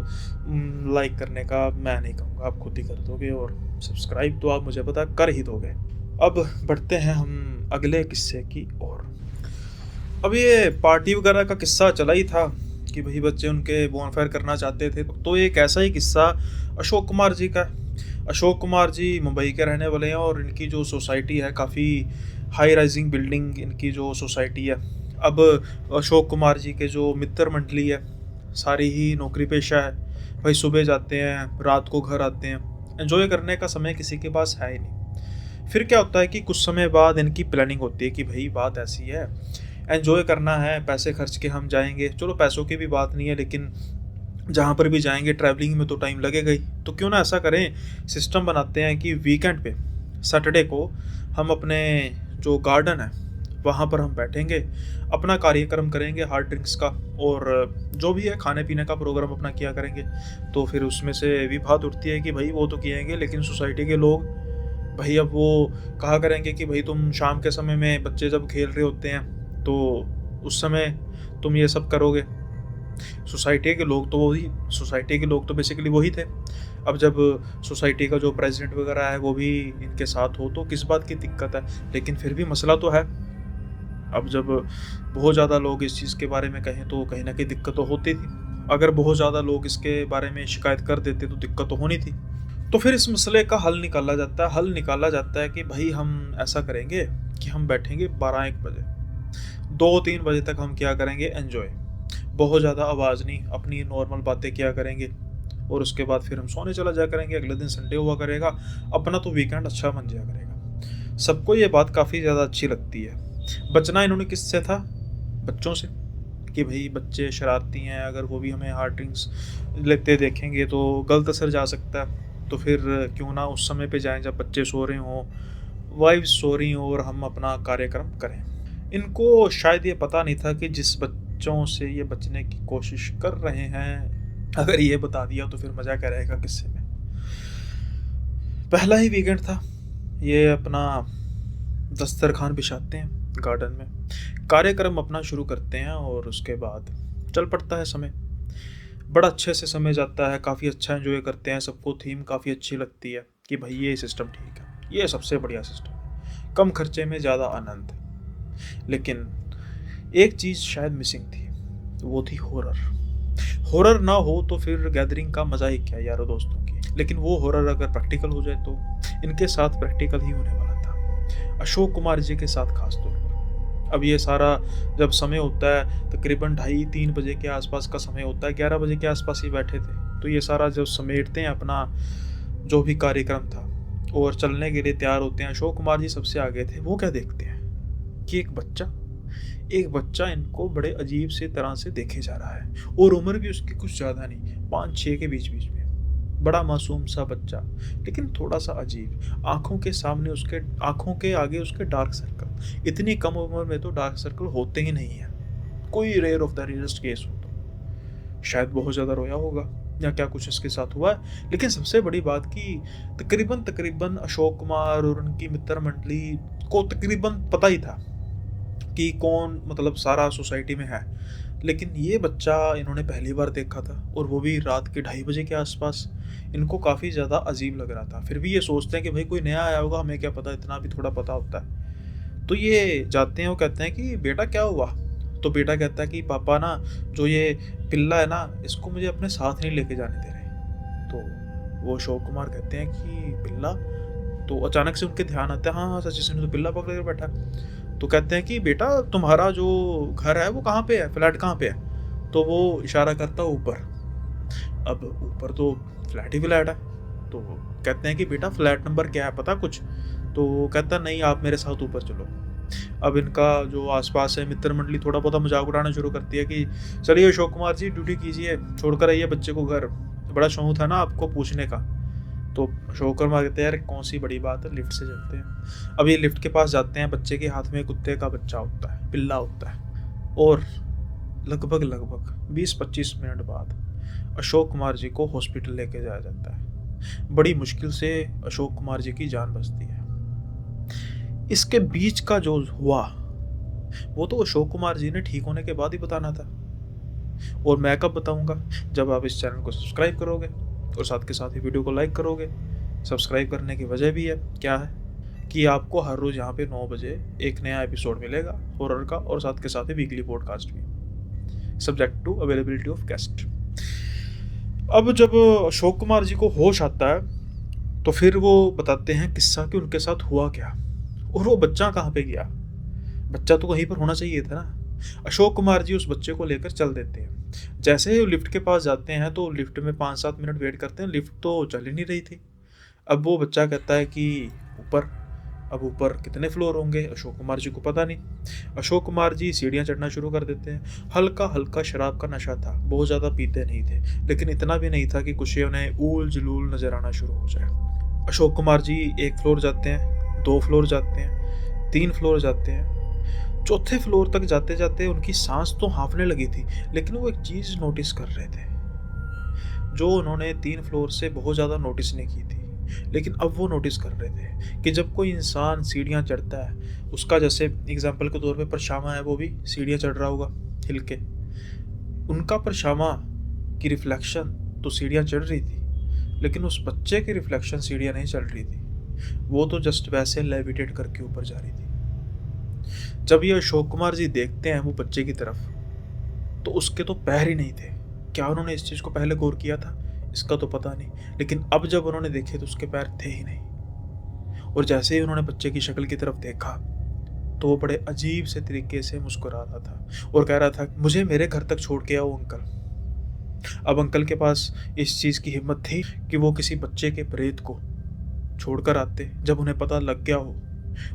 लाइक करने का मैं नहीं कहूँगा, आप खुद ही कर दोगे, और सब्सक्राइब तो आप मुझे पता कर ही दोगे। अब बढ़ते हैं हम अगले किस्से की ओर। अब ये पार्टी वगैरह का किस्सा चला ही था कि भाई बच्चे उनके बोनफायर करना चाहते थे, तो एक ऐसा ही किस्सा अशोक कुमार जी का। अशोक कुमार जी मुंबई के रहने वाले हैं और इनकी जो सोसाइटी है काफ़ी हाई राइजिंग बिल्डिंग इनकी जो सोसाइटी है। अब अशोक कुमार जी के जो मित्र मंडली है सारी ही नौकरी पेशा है। भाई सुबह जाते हैं, रात को घर आते हैं। एंजॉय करने का समय किसी के पास है ही नहीं। फिर क्या होता है कि कुछ समय बाद इनकी प्लानिंग होती है कि भाई बात ऐसी है, एंजॉय करना है, पैसे खर्च के हम जाएंगे। चलो पैसों की भी बात नहीं है, लेकिन जहाँ पर भी जाएंगे ट्रैवलिंग में तो टाइम लगेगा ही। तो क्यों ना ऐसा करें, सिस्टम बनाते हैं कि वीकेंड पे सैटरडे को हम अपने जो गार्डन है वहाँ पर हम बैठेंगे, अपना कार्यक्रम करेंगे हार्ड ड्रिंक्स का, और जो भी है खाने पीने का प्रोग्राम अपना किया करेंगे। तो फिर उसमें से भी बात उठती है कि भाई वो तो किएंगे, लेकिन सोसाइटी के लोग भाई अब वो कहा करेंगे कि भाई तुम शाम के समय में बच्चे जब खेल रहे होते हैं तो उस समय तुम ये सब करोगे। सोसाइटी के लोग तो बेसिकली वही थे। अब जब सोसाइटी का जो प्रेसिडेंट वगैरह है वो भी इनके साथ हो तो किस बात की दिक्कत है, लेकिन फिर भी मसला तो है। अब जब बहुत ज़्यादा लोग इस चीज़ के बारे में कहें तो कहीं ना कहीं दिक्कत तो होती थी। अगर बहुत ज़्यादा लोग इसके बारे में शिकायत कर देते तो दिक्कत तो होनी थी। तो फिर इस मसले का हल निकाला जाता है कि भाई हम ऐसा करेंगे कि हम बैठेंगे 12-1 बजे, 2-3 बजे तक हम क्या करेंगे, एंजॉय। बहुत ज़्यादा आवाज़ नहीं, अपनी नॉर्मल बातें किया करेंगे, और उसके बाद फिर हम सोने चला जाया करेंगे। अगले दिन संडे हुआ करेगा, अपना तो वीकेंड अच्छा बन जाया करेगा। सबको ये बात काफ़ी ज़्यादा अच्छी लगती है। बचना इन्होंने किससे था? बच्चों से, कि भाई बच्चे शरारती हैं, अगर वो भी हमें हार्ड ड्रिंक्स लेते देखेंगे तो गलत असर जा सकता है। तो फिर क्यों ना उस समय पे जाएं जब बच्चे सो रहे हों, वाइफ्स सो रही हों, और हम अपना कार्यक्रम करें। इनको शायद ये पता नहीं था कि जिस बच्चों से ये बचने की कोशिश कर रहे हैं, अगर ये बता दिया तो फिर मजा क्या रहेगा किस्से में। पहला ही वीकेंड था, ये अपना दस्तरखान बिछाते हैं गार्डन में, कार्यक्रम अपना शुरू करते हैं और उसके बाद चल पड़ता है समय। बड़ा अच्छे से समय जाता है, काफ़ी अच्छा एंजॉय करते हैं, सबको थीम काफ़ी अच्छी लगती है कि भाई ये सिस्टम ठीक है, ये सबसे बढ़िया सिस्टम है, कम खर्चे में ज़्यादा आनंद। लेकिन एक चीज़ शायद मिसिंग थी, वो थी हॉरर। हॉरर ना हो तो फिर गैदरिंग का मज़ा ही क्या यारों दोस्तों की। लेकिन वो हॉरर अगर प्रैक्टिकल हो जाए तो इनके साथ प्रैक्टिकल ही होने वाला था, अशोक कुमार जी के साथ खास तौर पर। अब ये सारा जब समय होता है तकरीबन 2:30-3 बजे के आसपास का समय होता है, 11 बजे के आसपास ही बैठे थे, तो ये सारा जब समेटते हैं अपना जो भी कार्यक्रम था और चलने के लिए तैयार होते हैं, अशोक कुमार जी सबसे आगे थे। वो क्या देखते हैं कि एक बच्चा इनको बड़े अजीब से तरह से देखे जा रहा है और उम्र भी उसकी कुछ ज़्यादा नहीं, 5-6 के बीच बीच में, बड़ा मासूम सा बच्चा, लेकिन थोड़ा सा अजीब। आंखों के सामने उसके, आंखों के आगे उसके डार्क सर्कल। इतनी कम उम्र में तो डार्क सर्कल होते ही नहीं है, कोई rare of the rarest case हो तो। शायद बहुत ज़्यादा रोया होगा या क्या कुछ इसके साथ हुआ है। लेकिन सबसे बड़ी बात कि तकरीबन तकरीबन अशोक कुमार और उनकी मित्र मंडली को तकरीबन पता ही था कि कौन मतलब सारा सोसाइटी में है। लेकिन ये बच्चा इन्होंने पहली बार देखा था और वो भी रात के 2:30 बजे के आसपास। इनको काफ़ी ज़्यादा अजीब लग रहा था। फिर भी ये सोचते हैं कि भाई कोई नया आया होगा, हमें क्या पता, इतना भी थोड़ा पता होता है। तो ये जाते हैं, वो कहते हैं कि बेटा क्या हुआ। तो बेटा कहता है कि पापा ना, जो ये पिल्ला है ना, इसको मुझे अपने साथ नहीं लेके जाने दे रहे। तो वो अशोक कुमार कहते हैं कि पिल्ला। तो अचानक से उनके ध्यान आता है, हाँ हाँ सच ने तो पिल्ला पकड़ कर बैठा। तो कहते हैं कि बेटा तुम्हारा जो घर है वो कहाँ पे है, फ्लैट कहाँ पे है। तो वो इशारा करता है ऊपर। अब ऊपर तो फ्लैट ही फ्लैट है। तो कहते हैं कि बेटा फ्लैट नंबर क्या है, पता कुछ। तो वो कहता नहीं, आप मेरे साथ ऊपर चलो। अब इनका जो आसपास है मित्र मंडली थोड़ा बहुत मजाक उड़ाना शुरू करती है कि चलिए अशोक कुमार जी ड्यूटी कीजिए, छोड़कर आइए बच्चे को घर, बड़ा शौक था ना आपको पूछने का। तो अशोक कुमार कहते हैं यार कौन सी बड़ी बात है, लिफ्ट से चलते हैं। अब ये लिफ्ट के पास जाते हैं, बच्चे के हाथ में कुत्ते का बच्चा होता है, पिल्ला होता है। और लगभग लगभग 20-25 मिनट बाद अशोक कुमार जी को हॉस्पिटल लेके जाया जाता है। बड़ी मुश्किल से अशोक कुमार जी की जान बचती है। इसके बीच का जो हुआ वो तो अशोक कुमार जी ने ठीक होने के बाद ही बताना था। और मैं कब बताऊंगा, जब आप इस चैनल को सब्सक्राइब करोगे और साथ के साथ ही वीडियो को लाइक करोगे। सब्सक्राइब करने की वजह भी है, क्या है कि आपको हर रोज़ यहाँ पे 9 बजे एक नया एपिसोड मिलेगा हॉरर का, और साथ के साथ ही वीकली पॉडकास्ट भी, subject to availability of guest. अब जब अशोक कुमार जी को होश आता है तो फिर वो बताते हैं किस्सा कि उनके साथ हुआ क्या और वो बच्चा कहाँ पे गया। बच्चा तो कहीं पर होना चाहिए था ना। अशोक कुमार जी उस बच्चे को लेकर चल देते हैं। जैसे ही लिफ्ट के पास जाते हैं तो लिफ्ट में 5-7 मिनट वेट करते हैं, लिफ्ट तो चल ही नहीं रही थी। अब वो बच्चा कहता है कि ऊपर। अब ऊपर कितने फ्लोर होंगे अशोक कुमार जी को पता नहीं। अशोक कुमार जी सीढ़ियाँ चढ़ना शुरू कर देते हैं। हल्का हल्का शराब का नशा था, बहुत ज़्यादा पीते नहीं थे, लेकिन इतना भी नहीं था कि कुछ उन्हें ऊल जलूल नजर आना शुरू हो जाए। अशोक कुमार जी 1 फ्लोर जाते हैं, 2 फ्लोर जाते हैं, 3 फ्लोर जाते हैं। चौथे फ्लोर तक जाते जाते उनकी सांस तो हाँफने लगी थी, लेकिन वो एक चीज़ नोटिस कर रहे थे जो उन्होंने 3 फ्लोर से बहुत ज़्यादा नोटिस नहीं की थी। लेकिन अब वो नोटिस कर रहे थे कि जब कोई इंसान सीढ़ियाँ चढ़ता है, उसका जैसे एग्जाम्पल के तौर पे परछामा है, वो भी सीढ़ियाँ चढ़ रहा होगा हिल के, उनका परछामा की रिफ्लेक्शन तो सीढ़ियाँ चढ़ रही थी, लेकिन उस बच्चे की रिफ्लेक्शन सीढ़ियाँ नहीं चढ़ रही थी, वो तो जस्ट वैसे लेविटेट करके ऊपर जा रही थी। जब ये अशोक कुमार जी देखते हैं वो बच्चे की तरफ, तो उसके तो पैर ही नहीं थे। क्या उन्होंने इस चीज़ को पहले गौर किया था, इसका तो पता नहीं, लेकिन अब जब उन्होंने देखे तो उसके पैर थे ही नहीं। और जैसे ही उन्होंने बच्चे की शक्ल की तरफ देखा तो वो बड़े अजीब से तरीके से मुस्कुरा रहा था और कह रहा था मुझे मेरे घर तक छोड़ के आओ अंकल। अब अंकल के पास इस चीज़ की हिम्मत थी कि वो किसी बच्चे के प्रेत को छोड़कर आते जब उन्हें पता लग गया हो।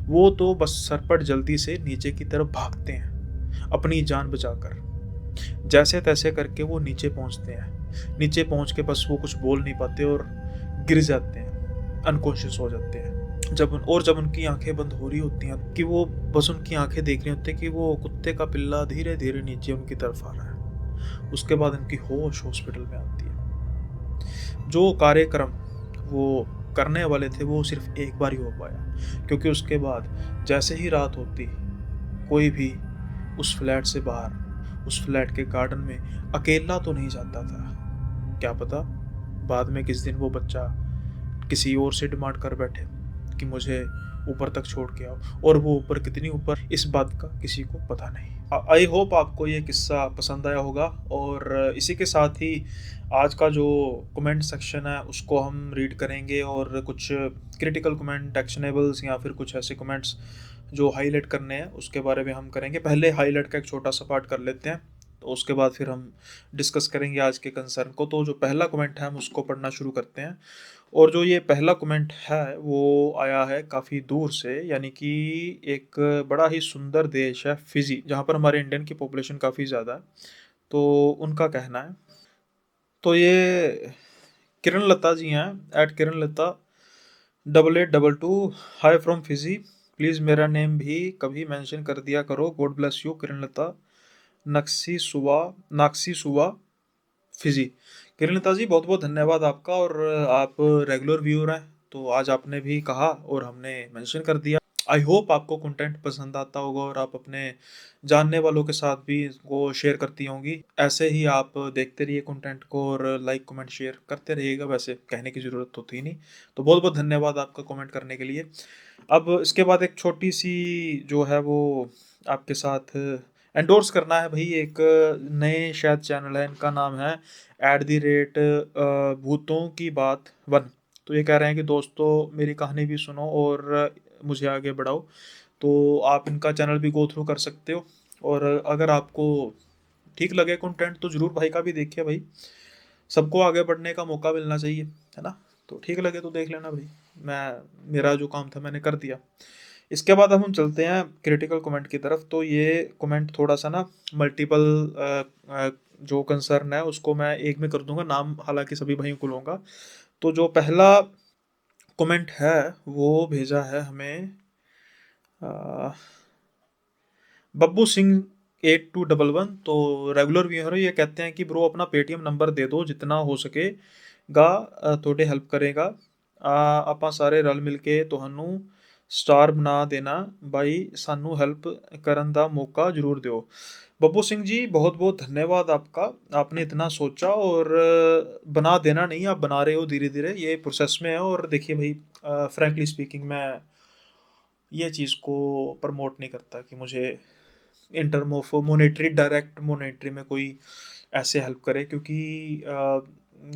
वो तो बस सरपट जल्दी से नीचे की तरफ भागते हैं अपनी जान बचाकर। जैसे तैसे करके वो नीचे पहुंचते हैं। नीचे पहुंच के बस वो कुछ बोल नहीं पाते और गिर जाते हैं, अनकॉन्शियस हो जाते हैं। जब उनकी आंखें बंद हो रही होती हैं कि वो बस उनकी आंखें देख रही होती है कि वो कुत्ते का पिल्ला धीरे धीरे नीचे उनकी तरफ आ रहा है। उसके बाद उनकी होश हॉस्पिटल में आती है। जो कार्यक्रम वो करने वाले थे वो सिर्फ़ एक बार ही हो पाया। क्योंकि उसके बाद जैसे ही रात होती, कोई भी उस फ्लैट से बाहर, उस फ्लैट के गार्डन में अकेला तो नहीं जाता था। क्या पता बाद में किस दिन वो बच्चा किसी और से डिमांड कर बैठे कि मुझे ऊपर तक छोड़ के आओ, और वो ऊपर कितनी ऊपर, इस बात का किसी को पता नहीं। आई होप आपको ये किस्सा पसंद आया होगा, और इसी के साथ ही आज का जो कमेंट सेक्शन है उसको हम रीड करेंगे, और कुछ क्रिटिकल कमेंट, एक्शनेबल्स, या फिर कुछ ऐसे कमेंट्स जो हाईलाइट करने हैं उसके बारे में हम करेंगे। पहले हाईलाइट का एक छोटा सा पार्ट कर लेते हैं, तो उसके बाद फिर हम डिस्कस करेंगे आज के कंसर्न को। तो जो पहला कमेंट है हम उसको पढ़ना शुरू करते हैं, और जो ये पहला कमेंट है वो आया है काफ़ी दूर से, यानी कि एक बड़ा ही सुंदर देश है फिजी, जहाँ पर हमारे इंडियन की पॉपुलेशन काफ़ी ज़्यादा है। तो उनका कहना है, तो ये किरण लता जी हैं, at Kiran Lata 8822, hi from Fiji, please मेरा नेम भी कभी मेंशन कर दिया करो, god bless you Kiran Lata, Nakasi Suva Fiji. किरणता जी बहुत बहुत धन्यवाद आपका, और आप रेगुलर व्यूअर हैं, तो आज आपने भी कहा और हमने मेंशन कर दिया। आई होप आपको कंटेंट पसंद आता होगा, और आप अपने जानने वालों के साथ भी इसको शेयर करती होंगी। ऐसे ही आप देखते रहिए कंटेंट को, और लाइक कमेंट शेयर करते रहिएगा, वैसे कहने की ज़रूरत तो थी नहीं। तो बहुत बहुत धन्यवाद आपका कमेंट करने के लिए। अब इसके बाद एक छोटी सी जो है वो आपके साथ एंडोर्स करना है भाई, एक नए शायद चैनल है, इनका नाम है भूतों की बात 1। तो ये कह रहे हैं कि दोस्तों मेरी कहानी भी सुनो और मुझे आगे बढ़ाओ। तो आप इनका चैनल भी गो थ्रू कर सकते हो, और अगर आपको ठीक लगे कंटेंट तो ज़रूर भाई का भी देखिए भाई, सबको आगे बढ़ने का मौका मिलना चाहिए, है ना। तो ठीक लगे तो देख लेना भाई, मैं मेरा जो काम था मैंने कर दिया। इसके बाद अब हम चलते हैं क्रिटिकल कमेंट की तरफ। तो ये कमेंट थोड़ा सा ना मल्टीपल जो कंसर्न है उसको मैं एक में कर दूंगा, नाम हालांकि सभी भाइयों को लूँगा। तो जो पहला कमेंट है वो भेजा है हमें अ, बब्बू सिंह 8211। तो रेगुलर व्यूअर है, ये कहते हैं कि ब्रो अपना पेटीएम नंबर दे दो जितना हो सकेगा, थोड़े हेल्प करेगा। ਆਪਾਂ ਸਾਰੇ ਰਲ ਮਿਲ ਕੇ ਤੁਹਾਨੂੰ स्टार बना देना भाई, सानू हेल्प करन दा मौका जरूर दियो। बब्बू सिंह जी बहुत बहुत धन्यवाद आपका, आपने इतना सोचा, और बना देना नहीं, आप बना रहे हो धीरे धीरे, ये प्रोसेस में है। और देखिए भाई, फ्रैंकली स्पीकिंग मैं ये चीज़ को प्रमोट नहीं करता कि मुझे in term of monetary, direct monetary में कोई ऐसे हेल्प करे, क्योंकि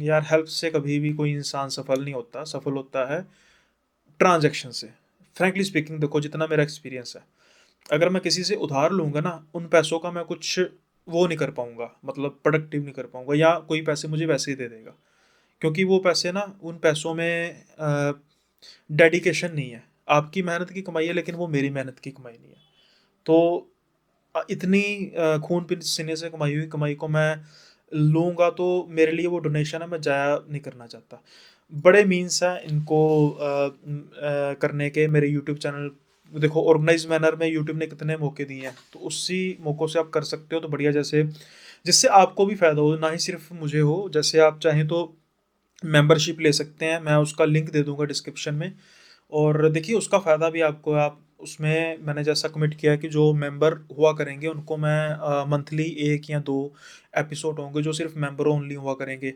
यार हेल्प से कभी भी कोई इंसान सफल नहीं होता, सफल होता है ट्रांजैक्शन से। फ्रैंकली स्पीकिंग देखो, जितना मेरा एक्सपीरियंस है, अगर मैं किसी से उधार लूँगा ना, उन पैसों का मैं कुछ वो नहीं कर पाऊँगा, मतलब प्रोडक्टिव नहीं कर पाऊँगा, या कोई पैसे मुझे वैसे ही दे देगा, क्योंकि वो पैसे ना, उन पैसों में डेडिकेशन नहीं है। आपकी मेहनत की कमाई है, लेकिन वो मेरी मेहनत की कमाई नहीं है। तो इतनी खून पसीने से कमाई हुई कमाई को मैं लूँगा तो मेरे लिए वो डोनेशन है, मैं जाया नहीं करना चाहता। बड़े मीन्स हैं इनको करने के। मेरे यूट्यूब चैनल देखो, ऑर्गेनाइज मैनर में यूट्यूब ने कितने मौके दिए हैं, तो उसी मौक़ों से आप कर सकते हो तो बढ़िया, जैसे जिससे आपको भी फ़ायदा हो, ना ही सिर्फ मुझे हो। जैसे आप चाहें तो मेंबरशिप ले सकते हैं, मैं उसका लिंक दे दूँगा डिस्क्रिप्शन में। और देखिए उसका फ़ायदा भी आपको, आप उसमें मैंने जैसा कमिट किया है कि जो मेंबर हुआ करेंगे उनको मैं मंथली 1 या 2 एपिसोड होंगे जो सिर्फ मेंबर ओनली हुआ करेंगे।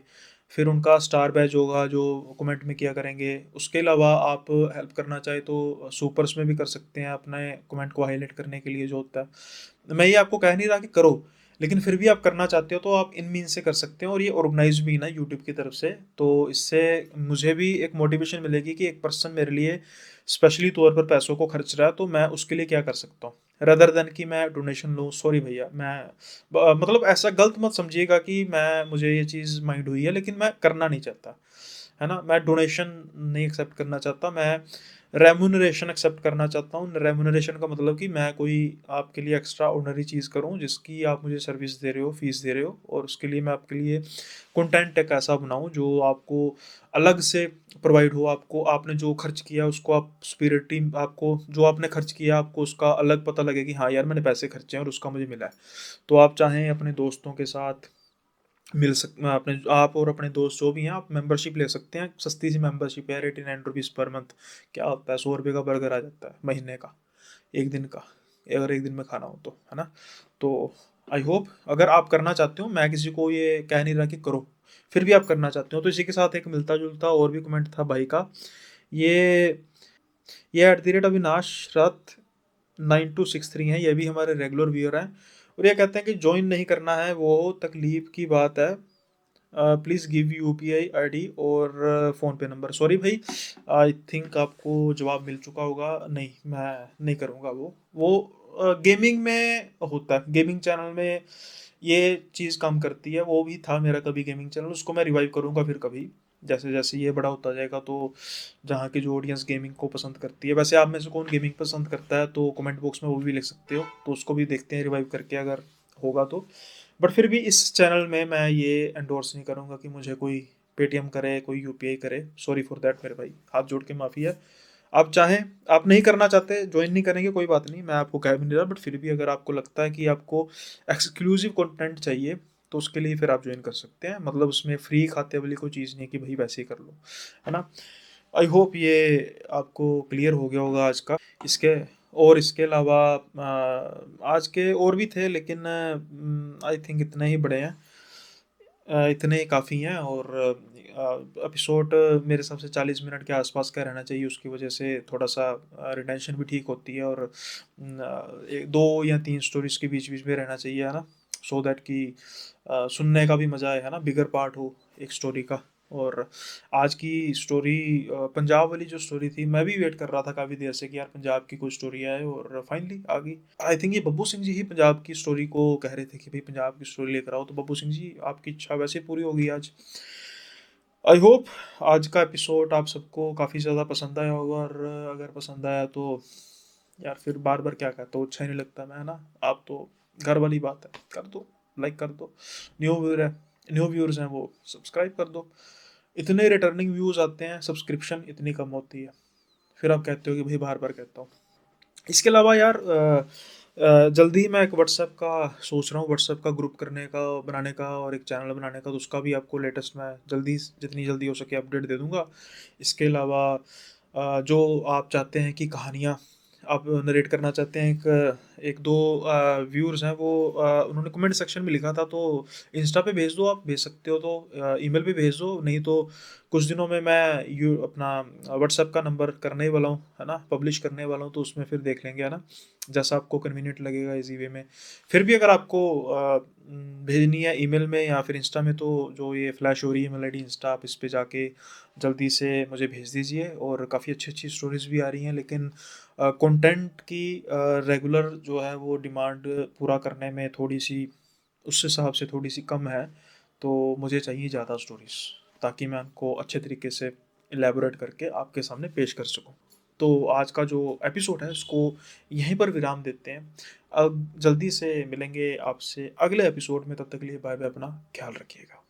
फिर उनका स्टार बैच होगा जो कमेंट में किया करेंगे। उसके अलावा आप हेल्प करना चाहे तो सुपर्स में भी कर सकते हैं, अपने कमेंट को हाईलाइट करने के लिए जो होता है। मैं ये आपको कह नहीं रहा कि करो, लेकिन फिर भी आप करना चाहते हो तो आप इन मीन से कर सकते हो, और ये ऑर्गेनाइज भी ना यूट्यूब की तरफ से। तो इससे मुझे भी एक मोटिवेशन मिलेगी कि एक पर्सन मेरे लिए स्पेशली तौर पर पैसों को खर्च रहा है, तो मैं उसके लिए क्या कर सकता हूँ, रदर देन कि मैं डोनेशन लूँ। सॉरी भैया, मैं मतलब ऐसा गलत मत समझिएगा कि मैं मुझे ये चीज़ माइंड हुई है, लेकिन मैं करना नहीं चाहता, है ना। मैं डोनेशन नहीं एक्सेप्ट करना चाहता, मैं रेम्यूनरेशन एक्सेप्ट करना चाहता हूँ। रेम्यूनरेशन का मतलब कि मैं कोई आपके लिए एक्स्ट्रा ऑर्डिनरी चीज़ करूँ जिसकी आप मुझे सर्विस दे रहे हो, फीस दे रहे हो, और उसके लिए मैं आपके लिए कंटेंट एक ऐसा बनाऊँ जो आपको अलग से प्रोवाइड हो। आपको, आपने जो खर्च किया उसको आप स्पिरिटी, आपको जो आपने खर्च किया आपको उसका अलग पता लगे कि हाँ यार मैंने पैसे खर्चे हैं और उसका मुझे मिला है। तो आप चाहें अपने दोस्तों के साथ अपने आप और अपने दोस्त जो भी हैं, आप मेंबरशिप ले सकते हैं। सस्ती सी मेंबरशिप है, 89 रुपीज़ पर मंथ। क्या होता है, 100 रुपये का बर्गर आ जाता है महीने का, एक दिन का, अगर एक दिन में खाना हो तो, है ना? तो आई होप अगर आप करना चाहते हो, मैं किसी को ये कह नहीं रहा कि करो, फिर भी आप करना चाहते हो तो इसी के साथ एक मिलता जुलता और भी कमेंट था भाई का। ये ये @अविनाश रथ 9263 है, ये भी हमारे रेगुलर व्यूअर हैं, और ये कहते हैं कि ज्वाइन नहीं करना है वो तकलीफ की बात है, प्लीज़ गिव यूपीआई आईडी और फ़ोन पे नंबर। सॉरी भाई, आई थिंक आपको जवाब मिल चुका होगा। नहीं, मैं नहीं करूँगा वो गेमिंग में होता है, गेमिंग चैनल में ये चीज़ काम करती है। वो भी था मेरा कभी गेमिंग चैनल, उसको मैं रिवाइव करूँगा फिर कभी, जैसे जैसे ये बड़ा होता जाएगा, तो जहाँ की जो ऑडियंस गेमिंग को पसंद करती है। वैसे आप में से कौन गेमिंग पसंद करता है तो कमेंट बॉक्स में वो भी लिख सकते हो, तो उसको भी देखते हैं रिवाइव करके अगर होगा तो। बट फिर भी इस चैनल में मैं ये एंडोर्स नहीं करूँगा कि मुझे कोई पेटीएम करे, कोई यूपीआई करे। सॉरी फॉर दैट मेरे भाई, हाथ जोड़ के माफ़ी है। आप चाहें, आप नहीं करना चाहते, ज्वाइन नहीं करेंगे, कोई बात नहीं, मैं आपको कह भी नहीं रहा, बट फिर भी अगर आपको लगता है कि आपको एक्सक्लूसिव कंटेंट चाहिए तो उसके लिए फिर आप ज्वाइन कर सकते हैं। मतलब उसमें फ्री खाते वाली कोई चीज़ नहीं है कि भाई वैसे ही कर लो, है ना? आई होप ये आपको क्लियर हो गया होगा आज का। इसके और इसके अलावा आज के और भी थे, लेकिन आई थिंक इतने ही बड़े हैं, इतने ही काफ़ी हैं। और एपिसोड मेरे हिसाब से 40 मिनट के आसपास का रहना चाहिए, उसकी वजह से थोड़ा सा रिटेंशन भी ठीक होती है, और एक दो या तीन स्टोरीज के बीच बीच में रहना चाहिए, है ना? सो दैट कि सुनने का भी मज़ा आए, है ना? बिगर पार्ट हो एक स्टोरी का। और आज की स्टोरी पंजाब वाली जो स्टोरी थी, मैं भी वेट कर रहा था काफ़ी देर से कि यार पंजाब की कोई स्टोरी आए, और फाइनली आ गई। आई थिंक ये बब्बू सिंह जी ही पंजाब की स्टोरी को कह रहे थे कि भाई पंजाब की स्टोरी लेकर आओ, तो बब्बू सिंह जी आपकी इच्छा वैसे पूरी होगी आज। आई होप आज का एपिसोड आप सबको काफ़ी ज़्यादा पसंद आया होगा, और अगर पसंद आया तो यार फिर बार बार क्या कहता हूँ, अच्छा ही नहीं लगता मैं, है ना? आप तो घर वाली बात है, कर दो, लाइक कर दो। न्यू व्यूअर है, न्यू व्यूअर्स हैं वो सब्सक्राइब कर दो। इतने रिटर्निंग व्यूज़ आते हैं, सब्सक्रिप्शन इतनी कम होती है, फिर आप कहते हो कि भाई बार बार कहता हूँ। इसके अलावा यार जल्दी ही मैं एक व्हाट्सएप का सोच रहा हूँ, व्हाट्सएप का ग्रुप करने का, बनाने का, और एक चैनल बनाने का, तो उसका भी आपको लेटेस्ट मैं जल्दी, जितनी जल्दी हो सके अपडेट दे दूँगा। इसके अलावा जो आप चाहते हैं कि कहानियाँ आप नरेट करना चाहते हैं, एक दो व्यूअर्स हैं वो उन्होंने कमेंट सेक्शन में लिखा था, तो इंस्टा पे भेज दो, आप भेज सकते हो तो ईमेल पे भेज दो, नहीं तो कुछ दिनों में मैं यू अपना व्हाट्सएप का नंबर करने ही वाला हूँ, है ना? पब्लिश करने वाला हूँ, तो उसमें फिर देख लेंगे, है ना? जैसा आपको कन्वीनियंट लगेगा इजी वे में। फिर भी अगर आपको भेजनी है ईमेल में या फिर इंस्टा में, तो जो ये फ्लैश हो रही है ईमेल आईडी इंस्टा, आप इस पे जाके जल्दी से मुझे भेज दीजिए। और काफ़ी अच्छी अच्छी स्टोरीज भी आ रही हैं, लेकिन कंटेंट की रेगुलर जो है वो डिमांड पूरा करने में थोड़ी सी, उस हिसाब से थोड़ी सी कम है, तो मुझे चाहिए ज़्यादा स्टोरीज, ताकि मैं उनको अच्छे तरीके से एलेबोरेट करके आपके सामने पेश कर सकूं। तो आज का जो एपिसोड है उसको यहीं पर विराम देते हैं। अब जल्दी से मिलेंगे आपसे अगले एपिसोड में, तब तक के लिए बाय बाय, अपना ख्याल रखिएगा।